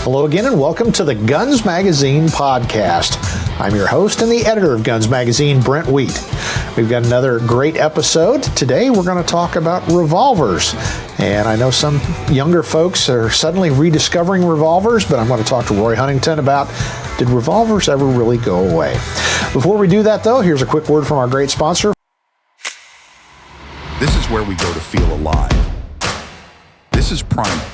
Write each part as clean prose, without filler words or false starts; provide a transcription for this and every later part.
Hello again and welcome to the Guns Magazine podcast. I'm your host and the editor of Guns Magazine, Brent T. We've got another great episode. Today we're going to talk about revolvers. And I know some younger folks are suddenly rediscovering revolvers, but I'm going to talk to Roy Huntington about, did revolvers ever really go away? Before we do that though, here's a quick word from our great sponsor. This is where we go to feel alive. This is primal.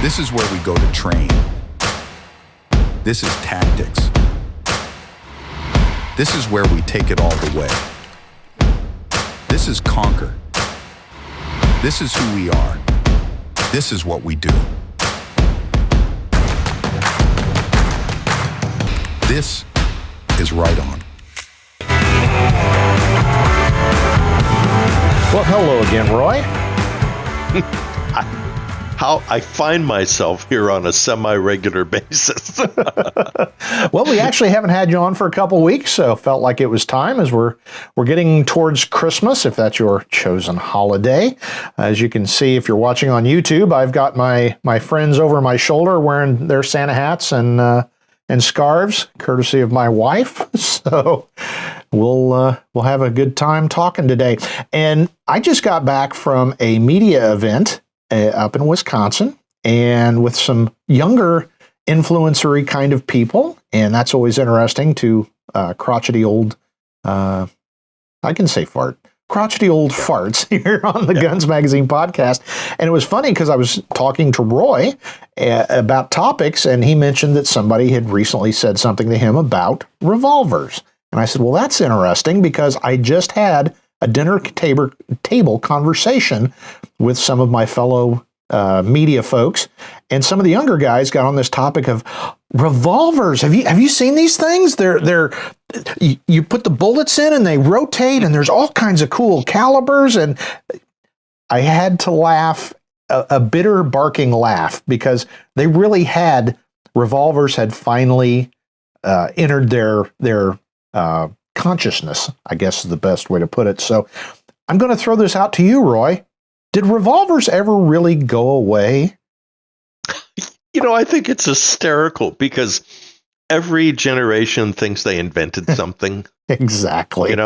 This is where we go to train. This is tactics. This is where we take it all the way. This is conquer. This is who we are. This is what we do. This is Right On. Well, hello again, Roy. How I find myself here on a semi-regular basis. Well, we actually haven't had you on for a couple weeks, so felt like it was time as we're getting towards Christmas, if that's your chosen holiday. As you can see, if you're watching on YouTube, I've got my friends over my shoulder wearing their Santa hats and scarves, courtesy of my wife. So we'll have a good time talking today. And I just got back from a media event up in Wisconsin, and with some younger influencery kind of people, and that's always interesting to crotchety old, I can say fart, crotchety old farts here on the Guns Magazine podcast. And it was funny because I was talking to Roy about topics, and he mentioned that somebody had recently said something to him about revolvers. And I said, well, that's interesting because I just had a dinner table conversation with some of my fellow media folks, and some of the younger guys got on this topic of revolvers. Have you seen these things? You put the bullets in and they rotate, and there's all kinds of cool calibers. And I had to laugh, a bitter barking laugh, because they really had, revolvers had finally entered their consciousness, I guess is the best way to put it. So I'm going to throw this out to you, Roy. Did revolvers ever really go away? I think it's hysterical because every generation thinks they invented something. Exactly.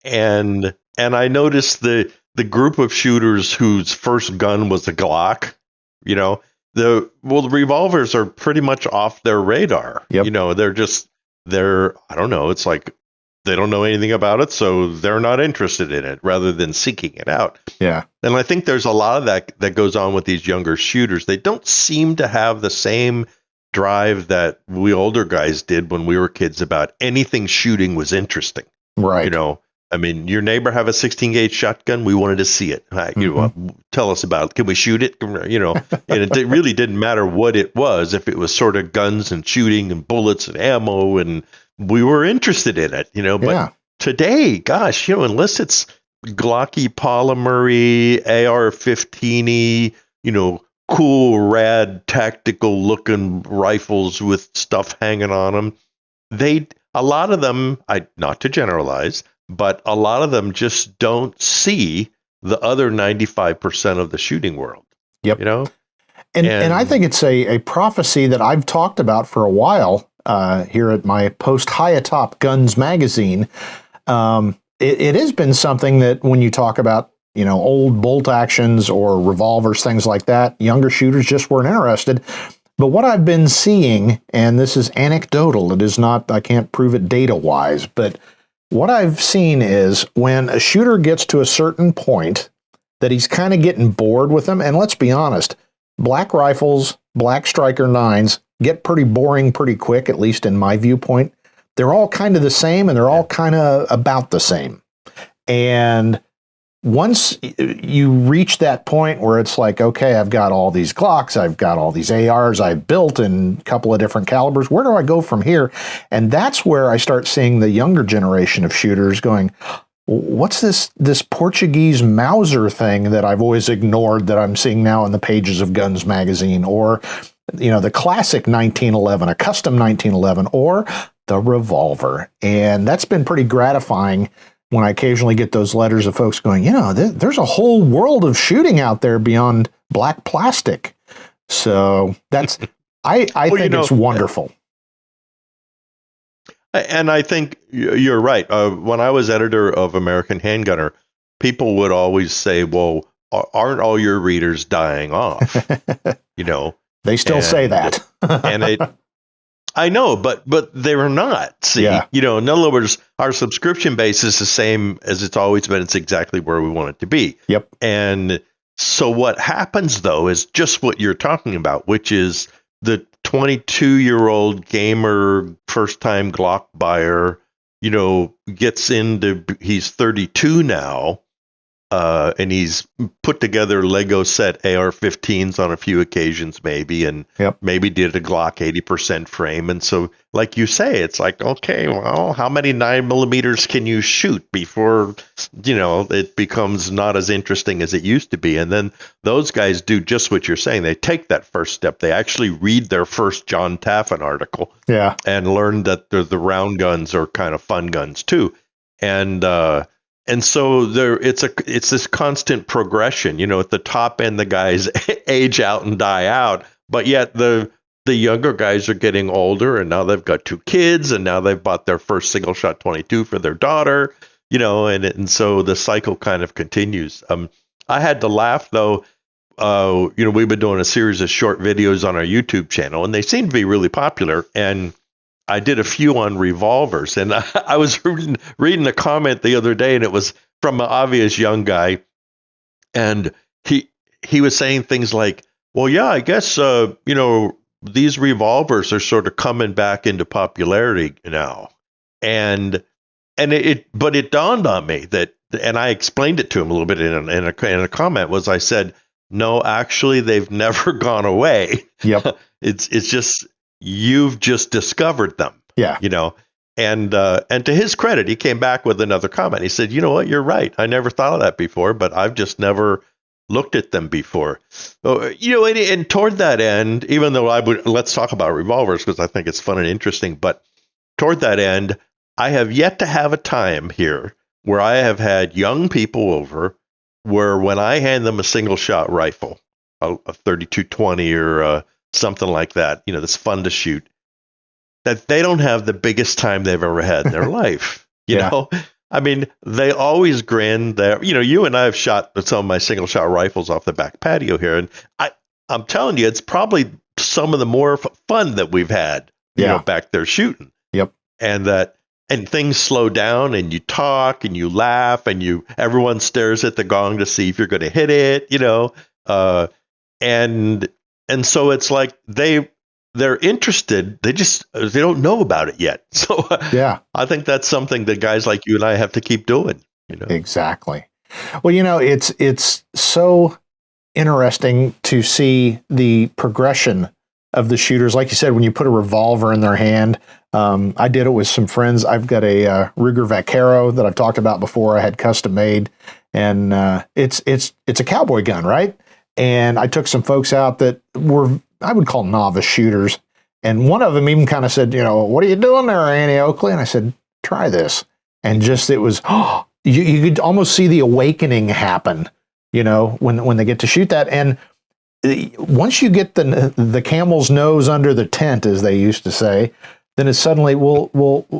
And I noticed the group of shooters whose first gun was a Glock, the revolvers are pretty much off their radar. Yep. They're I don't know, it's like they don't know anything about it, so they're not interested in it rather than seeking it out. Yeah. And I think there's a lot of that goes on with these younger shooters. They don't seem to have the same drive that we older guys did when we were kids about anything shooting was interesting. Right. I mean, your neighbor have a 16 gauge shotgun. We wanted to see it. Tell us about it. Can we shoot it? And it really didn't matter what it was. If it was sort of guns and shooting and bullets and ammo, and we were interested in it, but today, gosh, unless it's Glocky polymer-y, AR-15-y, cool, rad, tactical looking rifles with stuff hanging on them, a lot of them, not to generalize, but a lot of them just don't see the other 95% of the shooting world. Yep. And I think it's a prophecy that I've talked about for a while here at my post high atop Guns Magazine. It has been something that when you talk about, old bolt actions or revolvers, things like that, younger shooters just weren't interested. But what I've been seeing, and this is anecdotal, it is not, I can't prove it data-wise, but what I've seen is when a shooter gets to a certain point that he's kind of getting bored with them, and let's be honest, black rifles, black striker 9s get pretty boring pretty quick, at least in my viewpoint. They're all kind of the same, and they're all kind of about the same. And once you reach that point where it's like, okay, I've got all these Glocks, I've got all these ARs I've built in a couple of different calibers, where do I go from here? And that's where I start seeing the younger generation of shooters going, what's this Portuguese Mauser thing that I've always ignored that I'm seeing now in the pages of Guns Magazine, or the classic 1911, a custom 1911, or the revolver. And that's been pretty gratifying when I occasionally get those letters of folks going, there's a whole world of shooting out there beyond black plastic. So that's, I think it's wonderful. And I think you're right. When I was editor of American Handgunner, people would always say, well, aren't all your readers dying off? They still say that. And I know, but they were not. See, in other words, our subscription base is the same as it's always been. It's exactly where we want it to be. Yep. And so what happens, though, is just what you're talking about, which is the 22-year-old gamer, first-time Glock buyer, gets into, he's 32 now, and he's put together Lego set AR-15s on a few occasions, maybe, and maybe did a Glock 80% frame. And so, like you say, it's like, okay, well, how many 9mm can you shoot before, it becomes not as interesting as it used to be? And then those guys do just what you're saying. They take that first step. They actually read their first John Taffin article and learn that the round guns are kind of fun guns too. And so it's this constant progression. At the top end, the guys age out and die out, but yet the younger guys are getting older, and now they've got 2 kids, and now they've bought their first single shot 22 for their daughter. And so the cycle kind of continues. I had to laugh though. We've been doing a series of short videos on our YouTube channel, and they seem to be really popular. And I did a few on revolvers, and I was reading a comment the other day, and it was from an obvious young guy, and he was saying things like, "Well, yeah, I guess these revolvers are sort of coming back into popularity now," but it dawned on me that, and I explained it to him a little bit in a comment. Was I said, no, actually, they've never gone away. Yep, it's just. You've just discovered them, and to his credit, he came back with another comment. He said, you know what, you're right. I never thought of that before, but I've just never looked at them before. And toward that end, even though let's talk about revolvers because I think it's fun and interesting, but toward that end, I have yet to have a time here where I have had young people over where when I hand them a single shot rifle, a 32-20 or something like that, that's fun to shoot, that they don't have the biggest time they've ever had in their life. You know, I mean, they always grin. You and I have shot some of my single shot rifles off the back patio here, and I'm telling you, it's probably some of the more fun that we've had, back there shooting. Yep. And things slow down, and you talk, and you laugh, and everyone stares at the gong to see if you're going to hit it, and so it's like they're interested. They don't know about it yet. So I think that's something that guys like you and I have to keep doing. Exactly. Well, it's so interesting to see the progression of the shooters. Like you said, when you put a revolver in their hand, I did it with some friends. I've got a Ruger Vaquero that I've talked about before. I had custom made, and it's a cowboy gun, right? And I took some folks out that were, I would call novice shooters. And one of them even kind of said, what are you doing there, Annie Oakley? And I said, try this. And it was, you could almost see the awakening happen, when they get to shoot that. And once you get the camel's nose under the tent, as they used to say, then it's suddenly, well,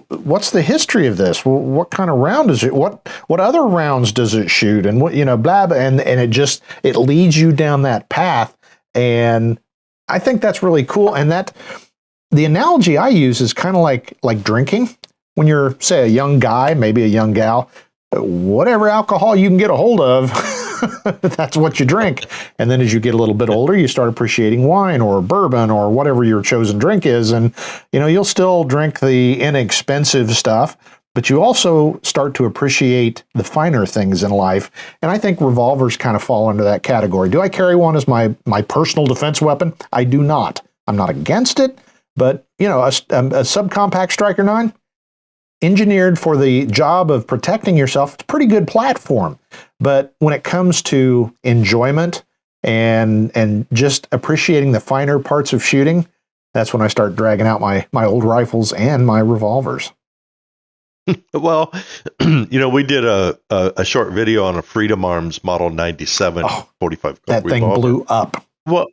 what's the history of this? Well, what kind of round is it? What other rounds does it shoot? And what, blah, blah, and it leads you down that path. And I think that's really cool. And that the analogy I use is kind of like drinking. When you're, say, a young guy, maybe a young gal, whatever alcohol you can get a hold of, that's what you drink. And then as you get a little bit older, you start appreciating wine or bourbon or whatever your chosen drink is. And, you'll still drink the inexpensive stuff, but you also start to appreciate the finer things in life. And I think revolvers kind of fall into that category. Do I carry one as my personal defense weapon? I do not. I'm not against it, but, a subcompact Striker 9, engineered for the job of protecting yourself, it's a pretty good platform. But when it comes to enjoyment and just appreciating the finer parts of shooting, that's when I start dragging out my old rifles and my revolvers. Well, we did a short video on a Freedom Arms Model 97 45 that thing revolver. blew up. Well,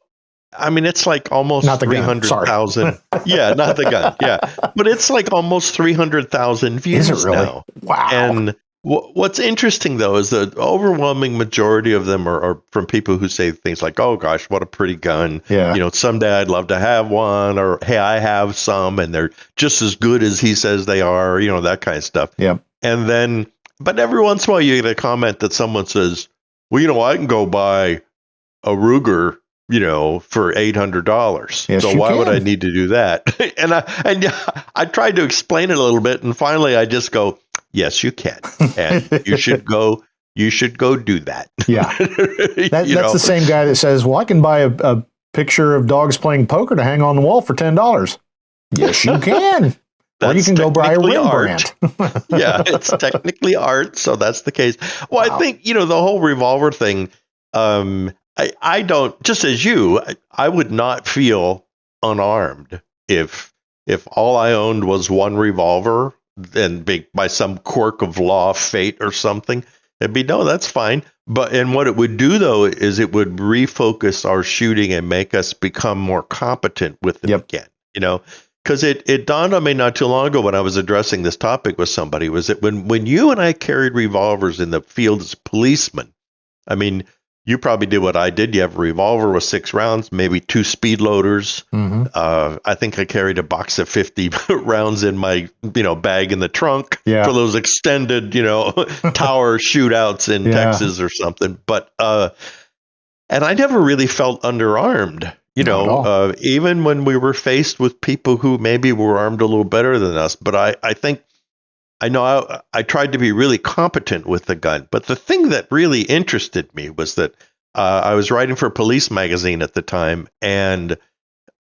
I mean, it's like almost Not the gun. 300,000. Yeah, not the gun. Yeah. But it's like almost 300,000 views Is it really? now. Wow. And what's interesting, though, is the overwhelming majority of them are from people who say things like, oh, gosh, what a pretty gun. Yeah. You know, someday I'd love to have one, or hey, I have some and they're just as good as he says they are, you know, that kind of stuff. Yep. And then, but every once in a while you get a comment that someone says, well, you know, I can go buy a Ruger, you know, for $800. Yes, so why would I can. need to do that? and I tried to explain it a little bit, and finally I just go, yes, you can, and you should go do that. Yeah, that's the same guy that says, well, I can buy a picture of dogs playing poker to hang on the wall for $10. Yes, you can. Or you can go buy a Rembrandt. Yeah, it's technically art, so that's the case. Well, wow. I think, you know, the whole revolver thing, I don't, just as you, I would not feel unarmed if all I owned was one revolver, and by some quirk of law, fate, or something. It'd be, no, that's fine. And what it would do, though, is it would refocus our shooting and make us become more competent with it again. You know, because it dawned on me not too long ago when I was addressing this topic with somebody, was that when you and I carried revolvers in the field as policemen, I mean, you probably did what I did. You have a revolver with 6 rounds, maybe 2 speed loaders. Mm-hmm. I think I carried a box of 50 rounds in my, you know, bag in the trunk for those extended, you know, tower shootouts in Texas or something. But and I never really felt underarmed, you know, even when we were faced with people who maybe were armed a little better than us. But I know I tried to be really competent with the gun, but the thing that really interested me was that I was writing for Police Magazine at the time, and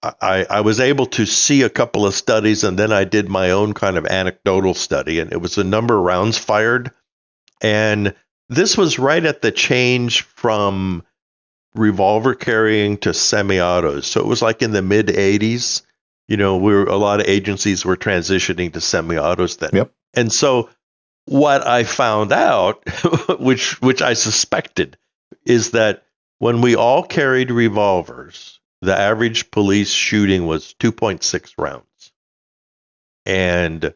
I was able to see a couple of studies, and then I did my own kind of anecdotal study, and it was the number of rounds fired. And this was right at the change from revolver carrying to semi-autos. So it was like in the mid 80s, you know, a lot of agencies were transitioning to semi-autos then. Yep. And so what I found out, which I suspected, is that when we all carried revolvers, the average police shooting was 2.6 rounds. And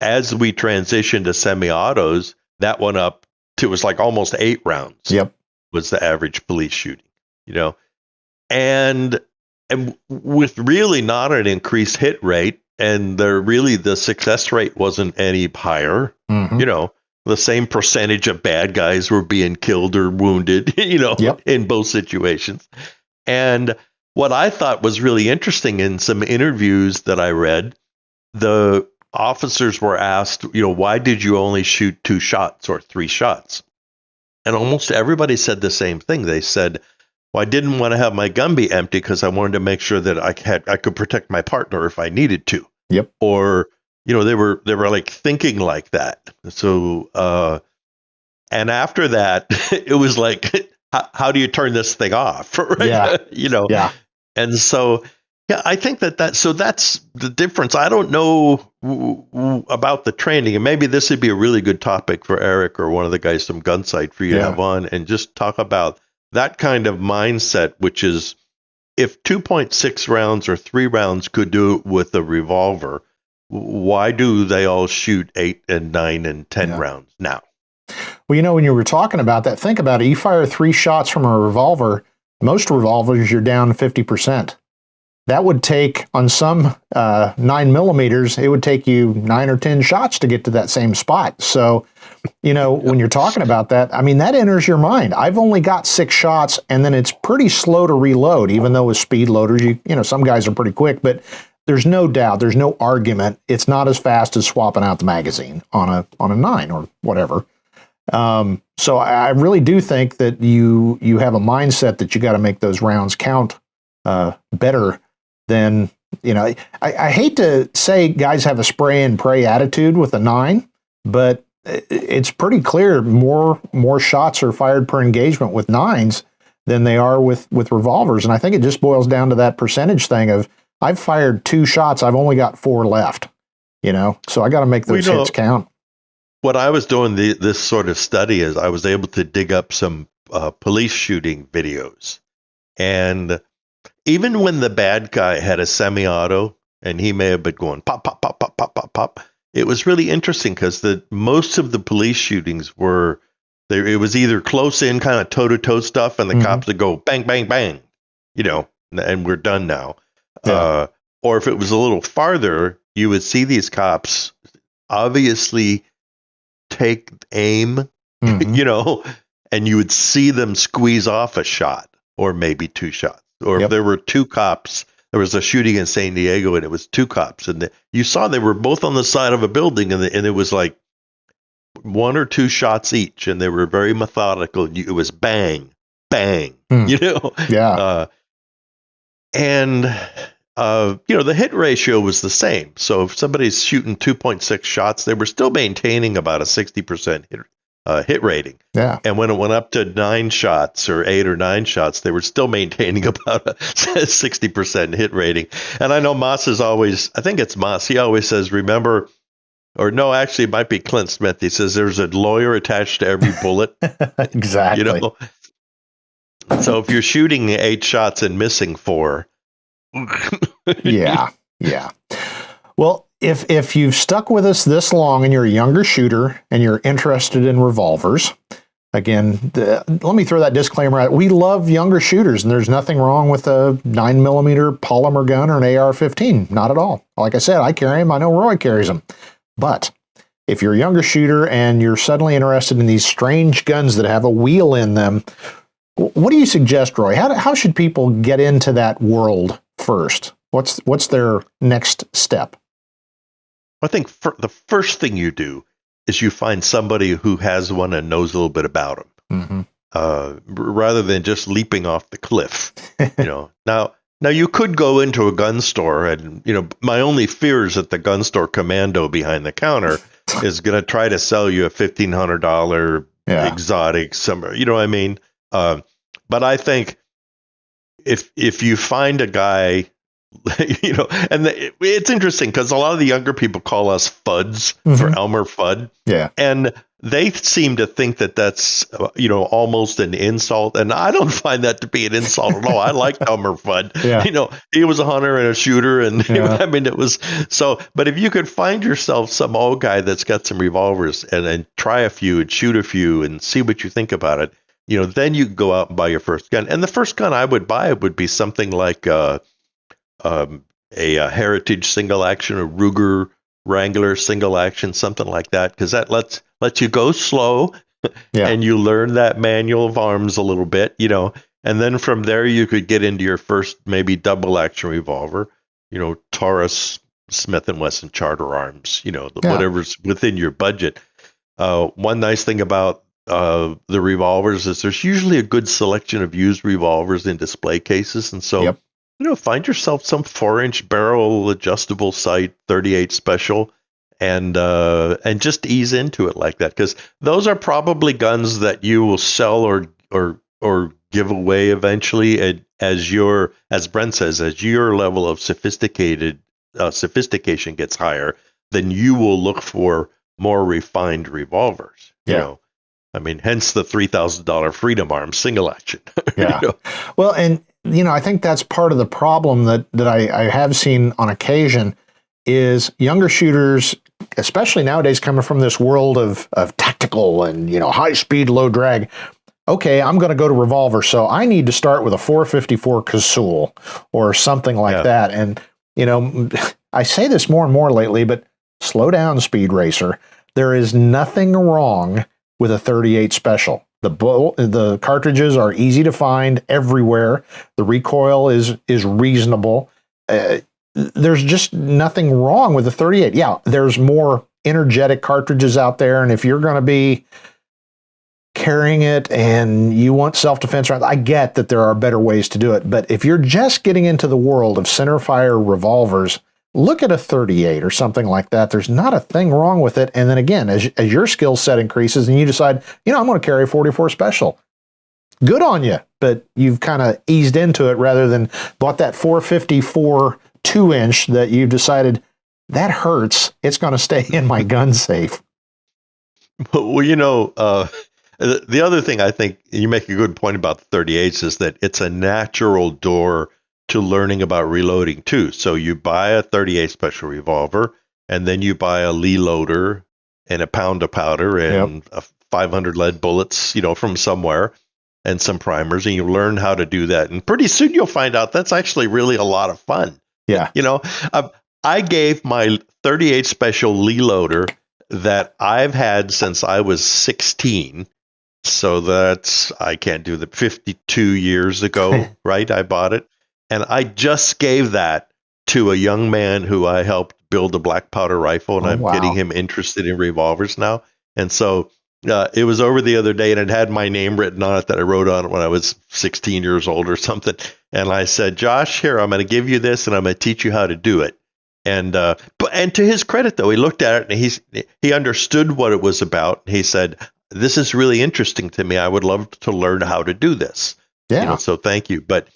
as we transitioned to semi-autos, that went up to, it was like almost 8 rounds. Yep. Was the average police shooting, you know, and with really not an increased hit rate. And the success rate wasn't any higher. Mm-hmm. You know, the same percentage of bad guys were being killed or wounded, you know, in both situations. And what I thought was really interesting, in some interviews that I read, the officers were asked, you know, why did you only shoot 2 shots or 3 shots? And almost everybody said the same thing. They said, well, I didn't want to have my gun be empty because I wanted to make sure that I could protect my partner if I needed to. Yep. Or, you know, they were like thinking like that. So, and after that, it was like, how do you turn this thing off? Right? Yeah. You know. Yeah. And so, yeah, I think that's the difference. I don't know about the training, and maybe this would be a really good topic for Eric or one of the guys from Gunsight for you to have on, and just talk about that kind of mindset, which is, if 2.6 rounds or 3 rounds could do it with a revolver, why do they all shoot 8 and 9 and 10 rounds now? Well, you know, when you were talking about that, think about it. You fire 3 shots from a revolver, most revolvers, you're down 50%. That would take, on some 9 millimeters, it would take you 9 or 10 shots to get to that same spot. So, you know, when you're talking about that, I mean, that enters your mind. I've only got 6 shots, and then it's pretty slow to reload, even though with speed loaders, you know, some guys are pretty quick, but there's no doubt, there's no argument. It's not as fast as swapping out the magazine on a 9 or whatever. So I really do think that you have a mindset that you got to make those rounds count better than, you know, I hate to say guys have a spray and pray attitude with a 9, but it's pretty clear more shots are fired per engagement with 9s than they are with revolvers. And I think it just boils down to that percentage thing of, I've fired 2 shots, I've only got 4 left, you know, so I got to make those hits count. What I was doing this sort of study is I was able to dig up some police shooting videos, and even when the bad guy had a semi-auto and he may have been going pop, pop, pop, pop, pop, pop, pop, it was really interesting because most of the police shootings were there. It was either close in kind of toe-to-toe stuff and the cops would go bang, bang, bang, and we're done now. Yeah. Or if it was a little farther, you would see these cops obviously take aim, and you would see them squeeze off a shot or maybe two shots. Or if there were two cops, there was a shooting in San Diego and it was two cops, and you saw they were both on the side of a building, and it was like one or two shots each, and they were very methodical. It was bang, bang, Yeah. And the hit ratio was the same. So if somebody's shooting 2.6 shots, they were still maintaining about a 60% hit rating. Yeah. And when it went up to 9 shots or 8 or 9 shots, they were still maintaining about a 60% hit rating. And I know Moss is always, I think it's Moss, he always says, remember, or no, actually it might be Clint Smith. He says there's a lawyer attached to every bullet. Exactly. So if you're shooting 8 shots and missing 4. Yeah. Well, if you've stuck with us this long and you're a younger shooter and you're interested in revolvers, again, let me throw that disclaimer out. We love younger shooters, and there's nothing wrong with a 9mm polymer gun or an AR-15. Not at all. Like I said, I carry them. I know Roy carries them. But if you're a younger shooter and you're suddenly interested in these strange guns that have a wheel in them, what do you suggest, Roy? How should people get into that world first? What's their next step? I think the first thing you do is you find somebody who has one and knows a little bit about them, rather than just leaping off the cliff. Now you could go into a gun store, and my only fear is that the gun store commando behind the counter is going to try to sell you a $1,500 exotic somewhere. You know what I mean? But I think if you find a guy, and it's interesting because a lot of the younger people call us FUDs for Elmer Fudd. Yeah. And they seem to think that that's, almost an insult. And I don't find that to be an insult at all. I liked Elmer Fudd. Yeah. He was a hunter and a shooter. And it was so, but if you could find yourself some old guy that's got some revolvers and try a few and shoot a few and see what you think about it, then you go out and buy your first gun. And the first gun I would buy would be something like, a Heritage single action, a Ruger Wrangler single action, something like that, because that lets you go slow, and you learn that manual of arms a little bit, and then from there you could get into your first maybe double action revolver, Taurus, Smith & Wesson, Charter Arms, whatever's within your budget. One nice thing about the revolvers is there's usually a good selection of used revolvers in display cases, and so. Find yourself some 4-inch barrel adjustable sight 38 special and just ease into it like that, because those are probably guns that you will sell or give away eventually as Brent says, as your level of sophistication gets higher, then you will look for more refined revolvers. Hence the $3,000 Freedom Arms single action. Well, and I think that's part of the problem that I have seen on occasion is younger shooters, especially nowadays, coming from this world of tactical and, high speed, low drag. Okay, I'm going to go to revolver, so I need to start with a 454 Cazul or something like that. And, I say this more and more lately, but slow down, Speed Racer. There is nothing wrong with a 38 special. The cartridges are easy to find everywhere. The recoil is reasonable. There's just nothing wrong with the 38. Yeah, there's more energetic cartridges out there, and if you're going to be carrying it and you want self-defense rounds, I get that there are better ways to do it. But if you're just getting into the world of centerfire revolvers, look at a 38 or something like that. There's not a thing wrong with it. And then again, as your skill set increases and you decide, I'm going to carry a 44 special, good on you. But you've kind of eased into it rather than bought that 454 2-inch that you've decided that hurts. It's going to stay in my gun safe. Well, the other thing I think you make a good point about the 38s is that it's a natural door to learning about reloading too. So you buy a 38 special revolver, and then you buy a Lee loader and a pound of powder and 500 lead bullets, from somewhere, and some primers, and you learn how to do that. And pretty soon you'll find out that's actually really a lot of fun. Yeah. I gave my 38 special Lee loader that I've had since I was 16. So I can't do the 52 years ago, right? I bought it. And I just gave that to a young man who I helped build a black powder rifle, and I'm getting him interested in revolvers now. And so it was over the other day, and it had my name written on it that I wrote on it when I was 16 years old or something. And I said, Josh, here, I'm going to give you this, and I'm going to teach you how to do it. And to his credit, though, he looked at it and he understood what it was about. He said, this is really interesting to me. I would love to learn how to do this. Yeah. So thank you. But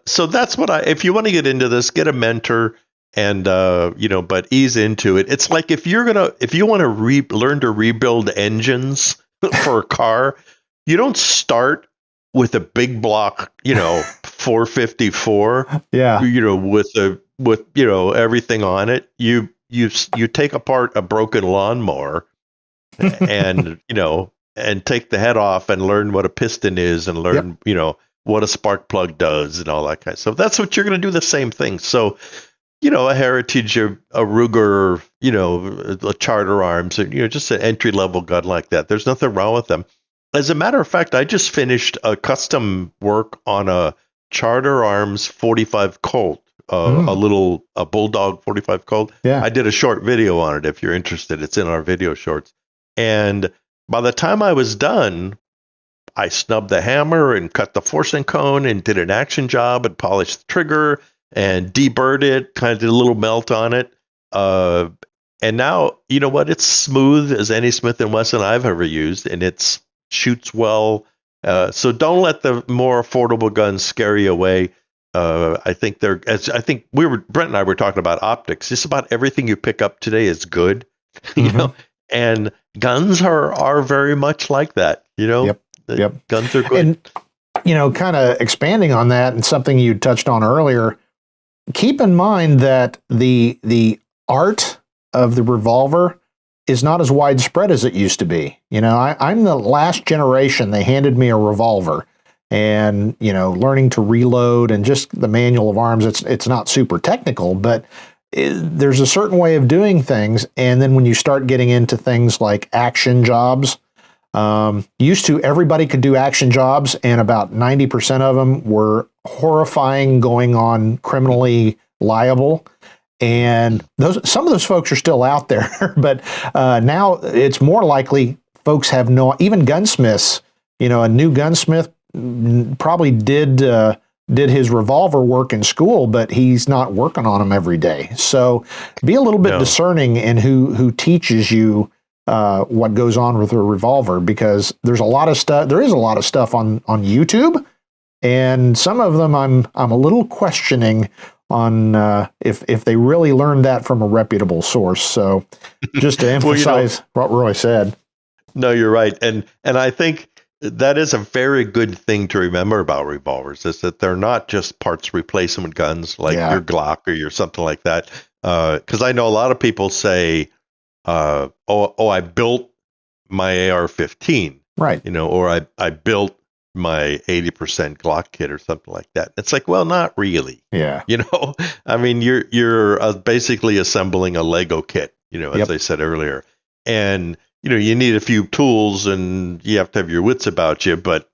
so that's what if you want to get into this, get a mentor and, but ease into it. It's like if you want to learn to rebuild engines for a car, you don't start with a big block, 454, with everything on it. You take apart a broken lawnmower and, and take the head off and learn what a piston is and learn, what a spark plug does and all that kind of stuff. That's what you're going to do, the same thing. So, a Heritage, a Ruger, a Charter Arms, just an entry level gun like that. There's nothing wrong with them. As a matter of fact, I just finished a custom work on a Charter Arms 45 Colt, a Bulldog 45 Colt. Yeah. I did a short video on it. If you're interested, it's in our video shorts. And by the time I was done, I snubbed the hammer and cut the forcing cone and did an action job and polished the trigger and deburred it, kind of did a little melt on it. And now, you know what? It's smooth as any Smith & Wesson I've ever used, and it shoots well. So don't let the more affordable guns scare you away. I think Brent and I were talking about optics. Just about everything you pick up today is good, and guns are very much like that, Yep. Guns are good. And, kind of expanding on that and something you touched on earlier, keep in mind that the art of the revolver is not as widespread as it used to be. I'm the last generation. They handed me a revolver, and, learning to reload and just the manual of arms, it's not super technical, but there's a certain way of doing things. And then when you start getting into things like action jobs, used to everybody could do action jobs, and about 90% of them were horrifying, going on criminally liable. And some of those folks are still out there, but now it's more likely folks have even gunsmiths. A new gunsmith probably did his revolver work in school, but he's not working on them every day. So be a little bit discerning in who teaches you what goes on with a revolver, because there's a lot of stuff. There is a lot of stuff on YouTube, and some of them I'm a little questioning on if they really learned that from a reputable source. So just to emphasize what Roy said. No, you're right. And I think that is a very good thing to remember about revolvers, is that they're not just parts replacement guns like your Glock or your something like that. Because I know a lot of people say, I built my AR-15, right? Or I built my 80% Glock kit or something like that. It's like, well, not really. Yeah. I mean, you're basically assembling a Lego kit, as I said earlier, and you need a few tools and you have to have your wits about you, but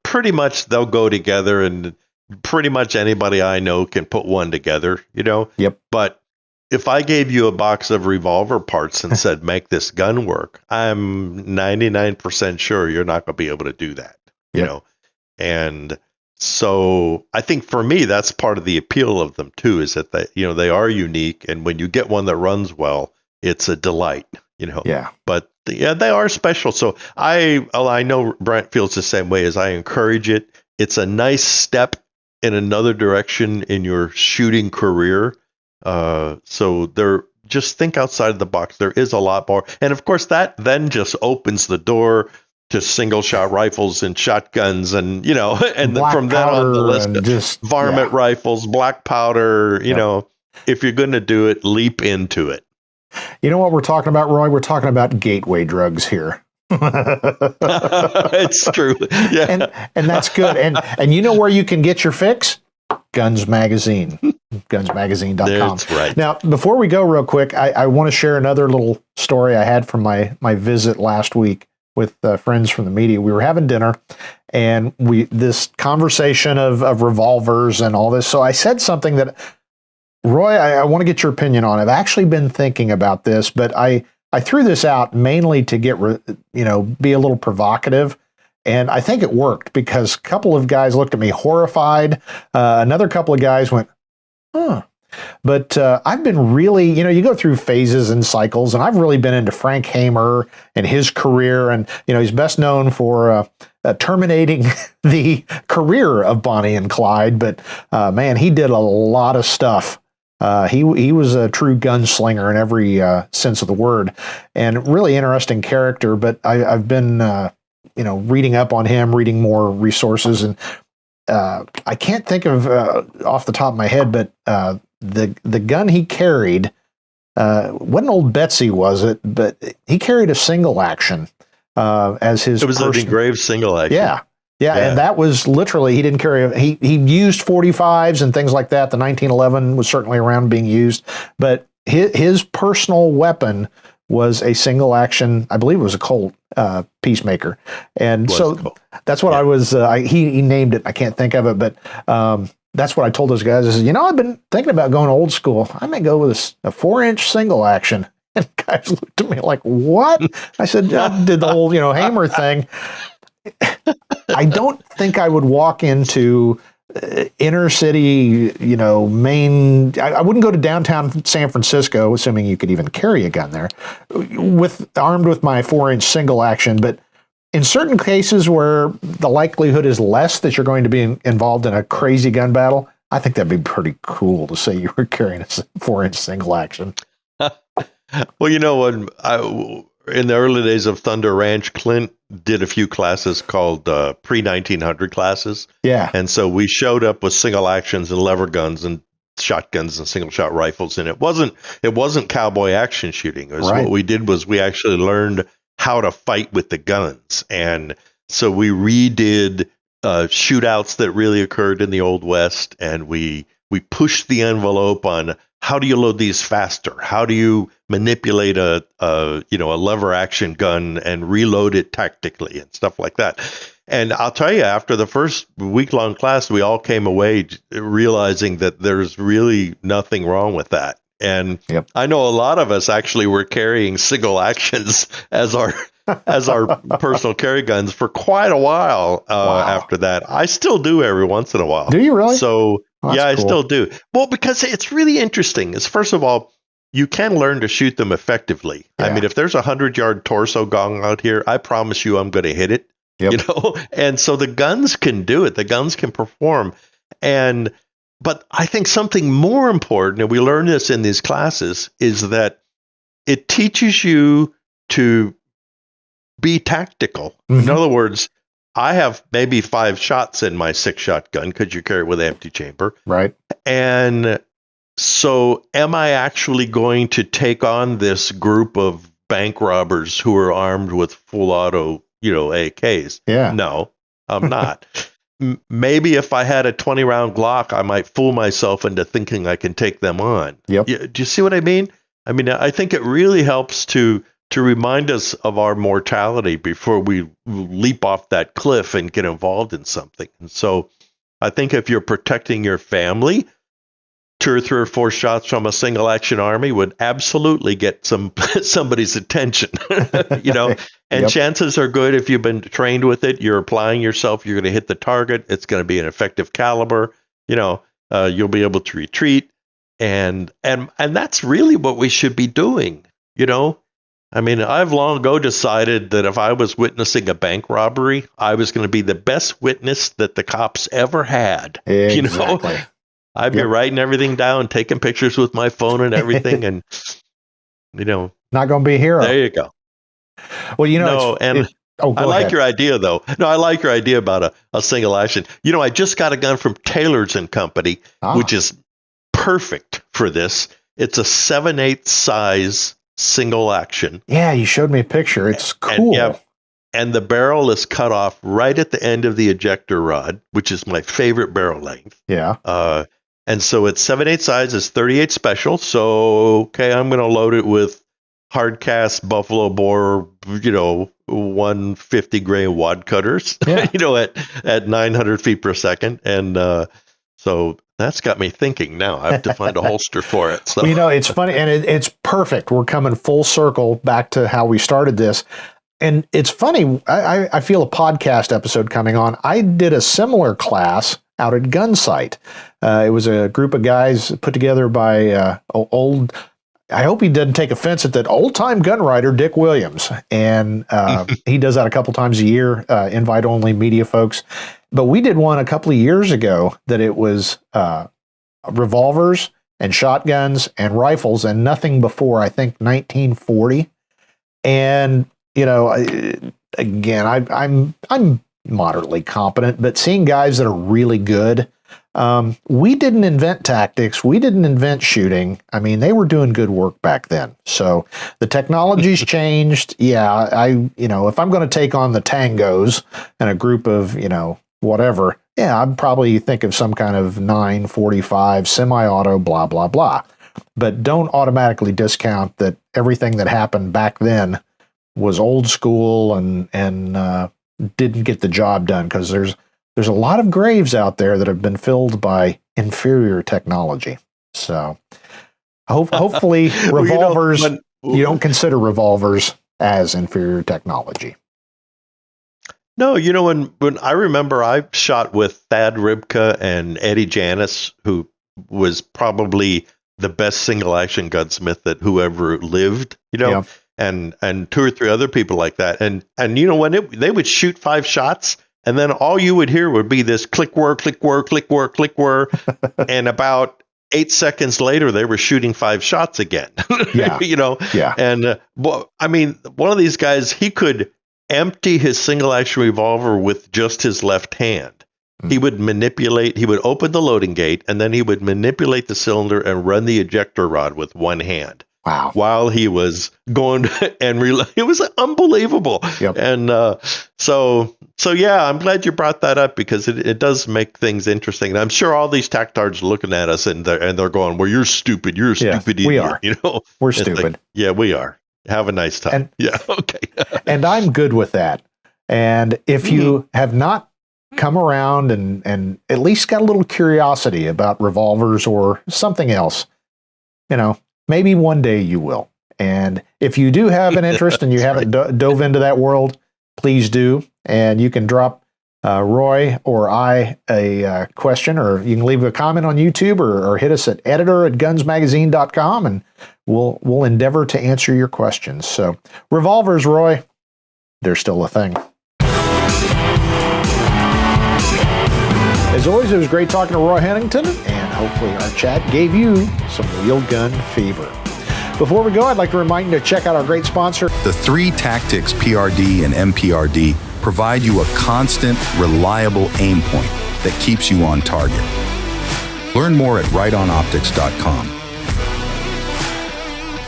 pretty much they'll go together, and pretty much anybody I know can put one together, Yep. But if I gave you a box of revolver parts and said, make this gun work, I'm 99% sure you're not going to be able to do that, And so I think for me, that's part of the appeal of them too, is that they are unique. And when you get one that runs well, it's a delight, Yeah. But they are special. So I know Brent feels the same way. As I encourage it. It's a nice step in another direction in your shooting career. So just think outside of the box. There is a lot more. And of course that then just opens the door to single shot rifles and shotguns and, and Black from then on the list, and just varmint rifles, black powder, if you're going to do it, leap into it. You know what we're talking about, Roy? We're talking about gateway drugs here. It's true. Yeah. And that's good. And you know where you can get your fix? Guns Magazine, gunsmagazine.com. That's right. Now, before we go real quick, I want to share another little story I had from my visit last week with friends from the media. We were having dinner and this conversation of revolvers and all this. So I said something that, Roy, I want to get your opinion on. I've actually been thinking about this, but I threw this out mainly to get, be a little provocative. And I think it worked because a couple of guys looked at me horrified. Another couple of guys went, huh. But I've been really, you go through phases and cycles, and I've really been into Frank Hamer and his career. And, he's best known for terminating the career of Bonnie and Clyde. But, man, he did a lot of stuff. He was a true gunslinger in every sense of the word, and really interesting character. But I've been, reading up on him, reading more resources, and I can't think of off the top of my head, but the gun he carried wasn't Old Betsy, was it? But he carried a single action as his. It was an engraved single action. Yeah, and that was literally, he didn't carry, he used 45s and things like that. The 1911 was certainly around being used, but his personal weapon was a single action, I believe it was a Colt Peacemaker. And so that's what I was, he named it, I can't think of it, but that's what I told those guys. I said, I've been thinking about going old school. I may go with a 4-inch single action. And guys looked at me like, what? I said, I did the whole, Hamer thing. I don't think I would walk into inner city, main. I wouldn't go to downtown San Francisco, assuming you could even carry a gun there, armed with my 4-inch single action. But in certain cases where the likelihood is less that you're going to be involved in a crazy gun battle, I think that'd be pretty cool to say you were carrying a 4-inch single action. Well, when in the early days of Thunder Ranch, Clint did a few classes called pre-1900 classes. Yeah. And so we showed up with single actions and lever guns and shotguns and single shot rifles. And it wasn't cowboy action shooting. What we did was we actually learned how to fight with the guns. And so we redid shootouts that really occurred in the Old West. And we pushed the envelope on how do you load these faster? How do you manipulate a lever action gun and reload it tactically and stuff like that? And I'll tell you, after the first week-long class, we all came away realizing that there's really nothing wrong with that. And I know a lot of us actually were carrying single actions as our personal carry guns for quite a while after that. I still do every once in a while. Do you really? So That's I cool. still do. Well, because it's really interesting. First of all, you can learn to shoot them effectively. Yeah. I mean, if there's a 100-yard torso gong out here, I promise you I'm going to hit it. Yep. And so the guns can do it. The guns can perform. But I think something more important, and we learn this in these classes, is that it teaches you to be tactical. Mm-hmm. In other words, I have maybe 5 shots in my 6-shot gun because you carry it with an empty chamber. Right. And so am I actually going to take on this group of bank robbers who are armed with full auto, AKs? Yeah. No, I'm not. Maybe if I had a 20-round Glock, I might fool myself into thinking I can take them on. Yep. Do you see what I mean? I mean, I think it really helps to remind us of our mortality before we leap off that cliff and get involved in something. And so I think if you're protecting your family, 2 or 3 or 4 shots from a single action army would absolutely get somebody's attention, and chances are good if you've been trained with it, you're applying yourself, you're going to hit the target. It's going to be an effective caliber, you'll be able to retreat. And that's really what we should be doing. I mean, I've long ago decided that if I was witnessing a bank robbery, I was going to be the best witness that the cops ever had. Exactly. I'd be writing everything down, taking pictures with my phone and everything, and not going to be a hero. There you go. Well, Oh, I go like ahead. your idea, though. No, I like your idea about a single action. I just got a gun from Taylor's and Company, which is perfect for this. It's a 7/8 size single action. Yeah, you showed me a picture. It's cool. And the barrel is cut off right at the end of the ejector rod, which is my favorite barrel length. Yeah. And so it's 7/8 size, it's 38 special. So, okay, I'm going to load it with hard cast buffalo bore, 150 gray wad cutters, at 900 feet per second. And so that's got me thinking now. I have to find a holster for it. So. It's funny, and it's perfect. We're coming full circle back to how we started this. And it's funny, I feel a podcast episode coming on. I did a similar class out at Gunsight. It was a group of guys put together by I hope he doesn't take offense at that, old-time gun writer, Dick Williams. And he does that a couple times a year, invite-only media folks. But we did one a couple of years ago that it was revolvers and shotguns and rifles and nothing before, I think, 1940. And, again, I'm moderately competent, but seeing guys that are really good, we didn't invent tactics. We didn't invent shooting. I mean, they were doing good work back then. So the technology's changed. Yeah, if I'm going to take on the tangos and a group of, whatever, yeah, I'd probably think of some kind of 945 semi-auto, blah, blah, blah. But don't automatically discount that everything that happened back then was old school and didn't get the job done, because there's a lot of graves out there that have been filled by inferior technology. So hopefully revolvers, you don't consider revolvers as inferior technology. No, when I remember I shot with Thad Ribka and Eddie Janis, who was probably the best single action gunsmith that whoever lived, Yeah. and 2 or 3 other people like that. And when they would shoot 5 shots, and then all you would hear would be this click whir, click whir, click whir, click whir. And about 8 seconds later, they were shooting 5 shots again. Yeah. Yeah. And one of these guys, he could empty his single action revolver with just his left hand. He would open the loading gate, and then he would manipulate the cylinder and run the ejector rod with one hand. Wow. While he was going it was unbelievable. Yep. And so yeah, I'm glad you brought that up, because it does make things interesting. And I'm sure all these tactards are looking at us and they're going, well, you're stupid. You're a stupid idiot. We are. We're stupid. Like, yeah, we are. Have a nice time. Yeah. Okay. And I'm good with that. And if you have not come around and at least got a little curiosity about revolvers or something else, maybe one day you will. And if you do have an interest and you haven't dove into that world, please do. And you can drop Roy or I a question, or you can leave a comment on YouTube, or hit us at editor@gunsmagazine.com, and we'll endeavor to answer your questions. So revolvers, Roy, they're still a thing. As always, it was great talking to Roy Huntington, and hopefully our chat gave you some real gun fever. Before we go, I'd like to remind you to check out our great sponsor. The 3 tactics, PRD and MPRD, provide you a constant, reliable aim point that keeps you on target. Learn more at rightonoptics.com.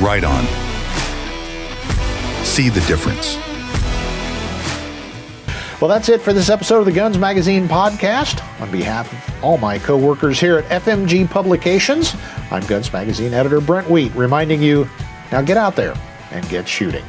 Right On. See the difference. Well, that's it for this episode of the Guns Magazine podcast. On behalf of all my co-workers here at FMG Publications, I'm Guns Magazine editor Brent T, reminding you, now get out there and get shooting.